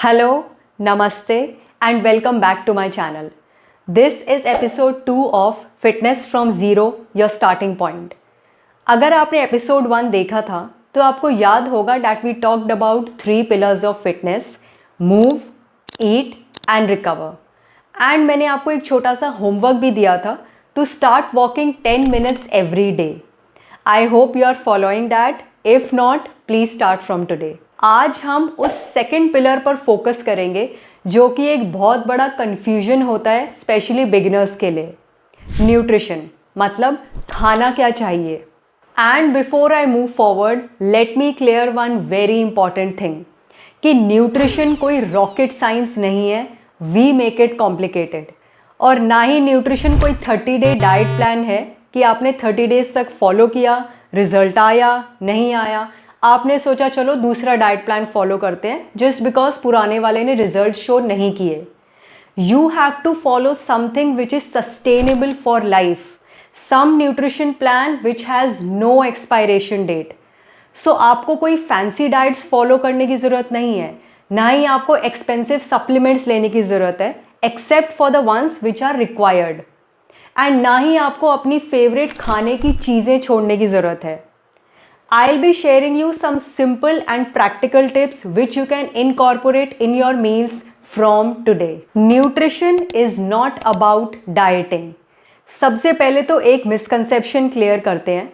Hello, Namaste, and welcome back to my channel. This is episode 2 of Fitness from Zero, Your Starting Point. अगर आपने episode 1 देखा था तो आपको याद होगा that we talked about 3 pillars of fitness: move, eat and recover. And मैंने आपको एक छोटा सा homework भी दिया था to start walking 10 minutes every day. I hope you are following that. If not, please start from today. आज हम उस सेकंड पिलर पर फोकस करेंगे जो कि एक बहुत बड़ा कन्फ्यूजन होता है स्पेशली बिगिनर्स के लिए, न्यूट्रिशन, मतलब खाना क्या चाहिए. And before I move forward let me clear one very important thing कि न्यूट्रिशन कोई रॉकेट साइंस नहीं है, वी मेक इट कॉम्प्लिकेटेड. और ना ही न्यूट्रिशन कोई 30-day डाइट प्लान है कि आपने 30 डेज तक फॉलो किया, रिजल्ट आया नहीं आया, आपने सोचा चलो दूसरा डाइट प्लान फॉलो करते हैं जस्ट बिकॉज पुराने वाले ने रिजल्ट शो नहीं किए. You have to follow something which is sustainable for life, some nutrition plan which has no expiration date. So आपको कोई फैंसी डाइट्स फॉलो करने की ज़रूरत नहीं है, ना ही आपको एक्सपेंसिव सप्लीमेंट्स लेने की ज़रूरत है except for the ones which are required. And ना ही आपको अपनी फेवरेट खाने की चीज़ें छोड़ने की ज़रूरत है. I'll be sharing you some simple and practical tips which you can incorporate in your meals from today. Nutrition is not about dieting. सबसे पहले तो एक मिसकंसेप्शन क्लियर करते हैं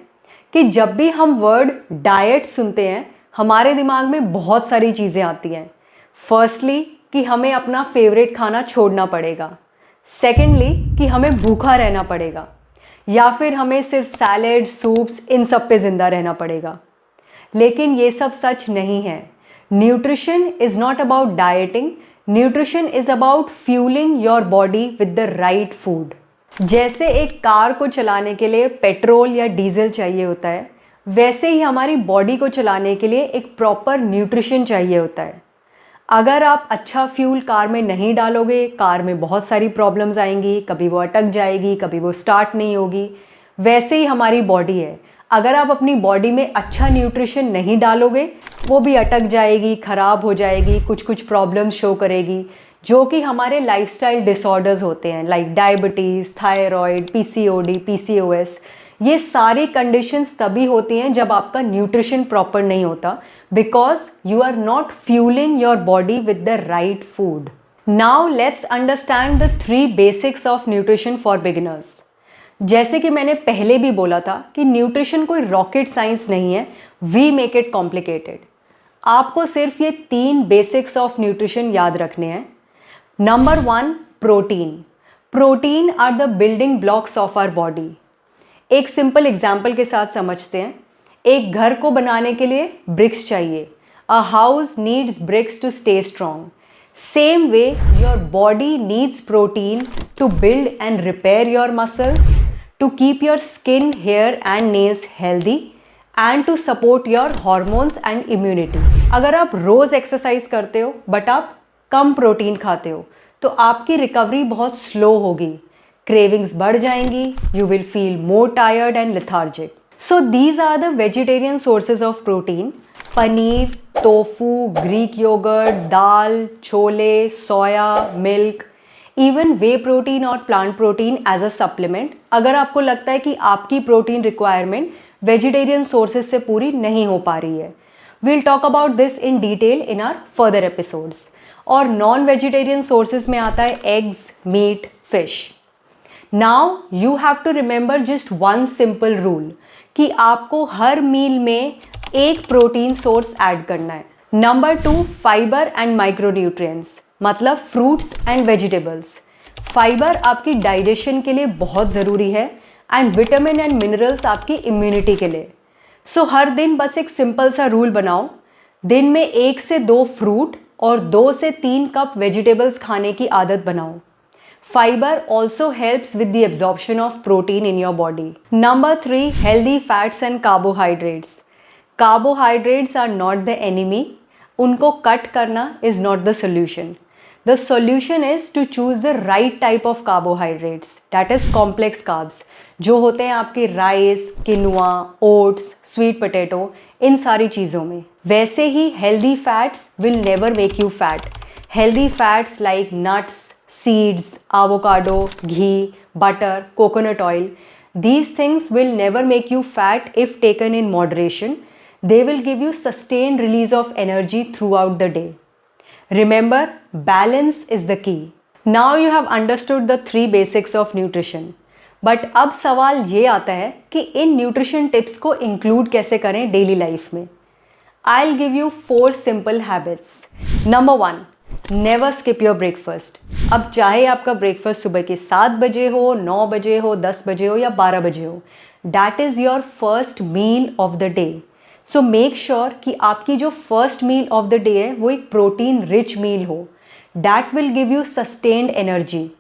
कि जब भी हम वर्ड डाइट सुनते हैं हमारे दिमाग में बहुत सारी चीज़ें आती हैं. फर्स्टली कि हमें अपना फेवरेट खाना छोड़ना पड़ेगा, सेकेंडली कि हमें भूखा रहना पड़ेगा, या फिर हमें सिर्फ सैलेड, सूप्स, इन सब पे ज़िंदा रहना पड़ेगा. लेकिन ये सब सच नहीं है. Nutrition is not about dieting, nutrition is about fuelling your body with the right food. जैसे एक कार को चलाने के लिए पेट्रोल या डीजल चाहिए होता है, वैसे ही हमारी बॉडी को चलाने के लिए एक प्रॉपर न्यूट्रिशन चाहिए होता है. अगर आप अच्छा फ्यूल कार में नहीं डालोगे, कार में बहुत सारी प्रॉब्लम्स आएंगी, कभी वो अटक जाएगी, कभी वो स्टार्ट नहीं होगी. वैसे ही हमारी बॉडी है, अगर आप अपनी बॉडी में अच्छा न्यूट्रिशन नहीं डालोगे वो भी अटक जाएगी, ख़राब हो जाएगी, कुछ प्रॉब्लम्स शो करेगी जो कि हमारे लाइफस्टाइल डिसऑर्डर्स होते हैं like diabetes, thyroid, PCOD, PCOS. ये सारी कंडीशंस तभी होती हैं जब आपका न्यूट्रिशन प्रॉपर नहीं होता, because you are not fuelling your body with the right food. Now let's understand the 3 basics of nutrition for beginners. जैसे कि मैंने पहले भी बोला था कि न्यूट्रिशन कोई रॉकेट साइंस नहीं है, वी मेक इट कॉम्प्लिकेटेड. आपको सिर्फ ये 3 बेसिक्स ऑफ न्यूट्रिशन याद रखने हैं. Number 1, protein. Protein are the building blocks of our body. एक सिंपल एग्जाम्पल के साथ समझते हैं. एक घर को बनाने के लिए ब्रिक्स चाहिए. A house needs bricks to stay strong. Same way your body needs protein to build and repair your muscles, to keep your skin, hair and nails healthy and to support your hormones and immunity. अगर आप रोज़ exercise करते हो but आप कम protein खाते हो तो आपकी recovery बहुत स्लो होगी, क्रेविंग्स बढ़ जाएंगी, you will feel more tired and lethargic. So these are the vegetarian sources of protein: paneer, tofu, Greek yogurt, dal, chole, soya, milk, even whey protein और plant protein as a supplement अगर आपको लगता है कि आपकी प्रोटीन रिक्वायरमेंट वेजिटेरियन सोर्सेज से पूरी नहीं हो पा रही है. We'll talk about this in detail in our further episodes. और नॉन वेजिटेरियन सोर्सेज में आता है eggs, meat, fish. Now you have to remember just one simple rule कि आपको हर मील में एक प्रोटीन सोर्स ऐड करना है. नंबर 2, फाइबर एंड माइक्रोन्यूट्रिएंट्स, मतलब फ्रूट्स एंड वेजिटेबल्स. फाइबर आपकी डाइजेशन के लिए बहुत ज़रूरी है एंड विटामिन एंड मिनरल्स आपकी इम्यूनिटी के लिए. सो हर दिन बस एक सिंपल सा रूल बनाओ, दिन में 1 से 2 फ्रूट और 2 से 3 कप वेजिटेबल्स खाने की आदत बनाओ. Fiber also helps with the absorption of protein in your body. Number 3, healthy fats and carbohydrates. Carbohydrates are not the enemy. उनको कट करना is not the solution. The solution is to choose the right type of carbohydrates, that is complex carbs, जो होते हैं आपके rice, किनुआ, oats, sweet potato, इन सारी चीज़ों में. वैसे ही healthy fats will never make you fat. Healthy fats like nuts, seeds, avocado, ghee, butter, coconut oil, these things will never make you fat if taken in moderation. They will give you sustained release of energy throughout the day. Remember, balance is the key. Now you have understood the 3 basics of nutrition. But अब सवाल ये आता है कि in nutrition tips को include कैसे करें daily life में. I will give you 4 simple habits. Number 1, never skip your breakfast. अब चाहे आपका ब्रेकफास्ट सुबह के 7 बजे हो, 9 बजे हो, 10 बजे हो या 12 बजे हो, that is your first meal of the day. So make sure कि आपकी जो first meal of the day है वो एक प्रोटीन रिच मील हो. That will give you sustained energy.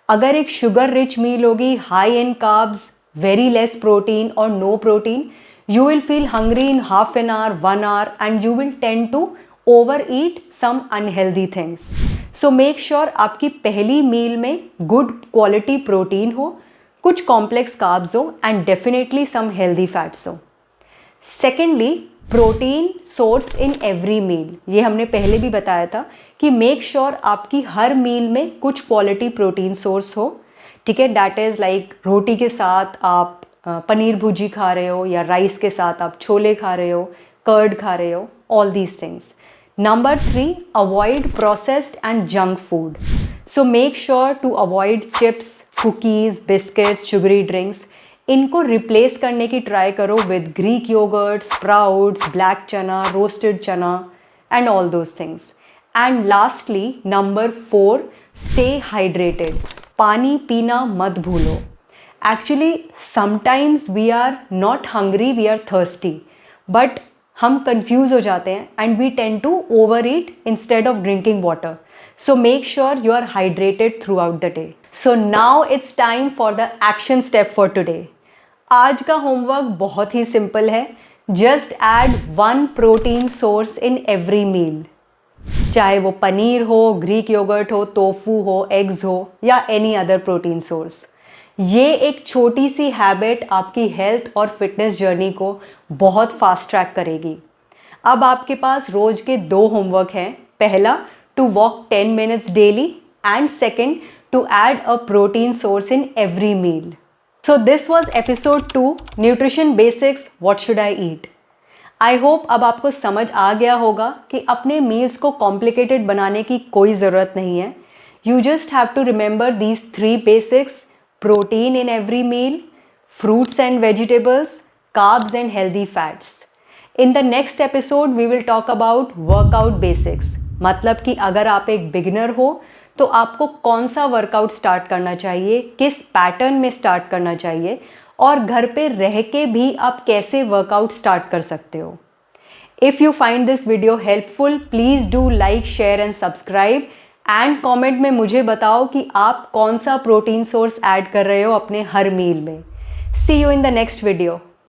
अगर एक शुगर रिच मील होगी, high in carbs, very less protein और no protein, you will feel hungry in half an hour, 1 hour, and you will tend to overeat some unhealthy things. So make sure आपकी पहली मील में good quality protein हो, कुछ complex carbs हो and definitely some healthy fats हो. Secondly, protein source in every meal. ये हमने पहले भी बताया था कि मेक श्योर आपकी हर मील में कुछ क्वालिटी प्रोटीन सोर्स हो. ठीक है, दैट इज़ लाइक रोटी के साथ आप पनीर भुजी खा रहे हो या राइस के साथ आप छोले खा रहे हो, कर्ड खा रहे हो, all these things. Number 3, avoid processed and junk food. So make sure to avoid chips, cookies, biscuits, sugary drinks. इनको रिप्लेस करने की ट्राई करो with Greek yoghurt, sprouts, black chana, roasted chana and all those things. And lastly number 4, stay hydrated. पानी पीना मत भूलो. Actually, sometimes we are not hungry, we are thirsty. But हम confuse हो जाते हैं and we tend to overeat instead of drinking water. So make sure you are hydrated throughout the day. So now it's time for the action step for today. आज का homework बहुत ही simple है. Just add 1 protein source in every meal. चाहे वो पनीर हो, Greek yogurt हो, tofu हो, eggs हो या any other protein source. ये एक छोटी सी हैबिट आपकी हेल्थ और फिटनेस जर्नी को बहुत फास्ट ट्रैक करेगी. अब आपके पास रोज के 2 होमवर्क हैं. पहला, to walk 10 minutes daily and second, to add a protein source in every meal. So this was episode 2, nutrition basics, what should I eat. I hope अब आपको समझ आ गया होगा कि अपने मील्स को कॉम्प्लिकेटेड बनाने की कोई ज़रूरत नहीं है. You just have to remember these 3 basics: protein in every meal, fruits and vegetables, carbs and healthy fats. In the next episode we will talk about workout basics. मतलब कि अगर आप एक बिगिनर हो तो आपको कौन सा वर्कआउट स्टार्ट करना चाहिए, किस पैटर्न में स्टार्ट करना चाहिए और घर पे रह के भी आप कैसे वर्कआउट स्टार्ट कर सकते हो. If you find this video helpful, please do like, share and subscribe. And comment में मुझे बताओ कि आप कौन सा प्रोटीन सोर्स ऐड कर रहे हो अपने हर मील में. See you in the next video.